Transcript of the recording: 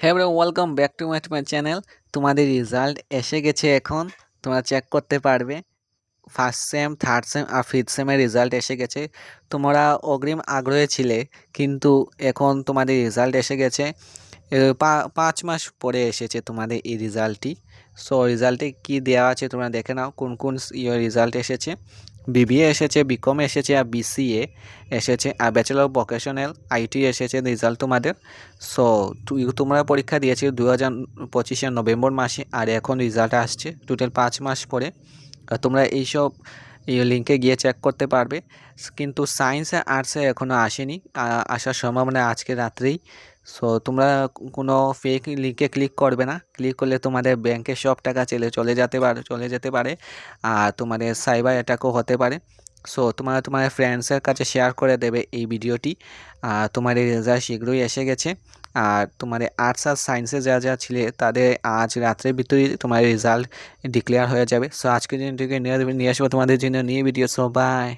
হ্যাঁ bro, welcome back to my channel. তোমাদের result এসে গেছে এখন। তোমরা চেক করতে পারবে। ফার্স্ট সেম, থার্ড সেম আর ফিফথ সেমের রেজাল্ট এসে গেছে। তোমরা অগ্রিম আগ্রহে ছিলে, কিন্তু এখন তোমাদের রেজাল্ট এসে গেছে। 5 মাস পরে এসেছে তোমাদের এই রেজাল্টটি। সো রেজাল্টে কি দেওয়া আছে তোমরা দেখে নাও, কোন কোন রেজাল্ট এসেছে। বিবিএ এসেছে, বিকম এসেছে, আর বিসিএ এসেছে, আর ব্যাচেলর অফ ভোকেশনাল আইটি এসেছে রেজাল্ট তোমাদের। সো তোমরা পরীক্ষা দিয়েছি 2025 নভেম্বর মাসে, আর এখন রেজাল্ট আসছে টোটাল 5 মাস পরে। তোমরা এইসব লিঙ্কে গিয়ে চেক করতে পারবে। কিন্তু সায়েন্স আর আর্টসে এখনও আসেনি, আসার সম্ভাবনা আজকে রাত্রেই। সো তোমরা কোনো ফেক লিঙ্কে ক্লিক করবে না। ক্লিক করলে তোমাদের ব্যাংকে সব টাকা চলে যেতে পারে, আর তোমাদের সাইবার অ্যাটাকও হতে পারে। সো তোমার ফ্রেন্ডসের কাছে শেয়ার করে দেবে এই ভিডিওটি। তোমার এই রেজাল্ট শীঘ্রই এসে গেছে। আর তোমার আর্টস আর সায়েন্সে যা ছিলে তাদের আজ রাত্রের ভিতরেই তোমার রেজাল্ট ডিক্লেয়ার হয়ে যাবে। সো আজকের দিন থেকে নিয়ে আসবো তোমাদের জন্য নিয়ে ভিডিও। So by.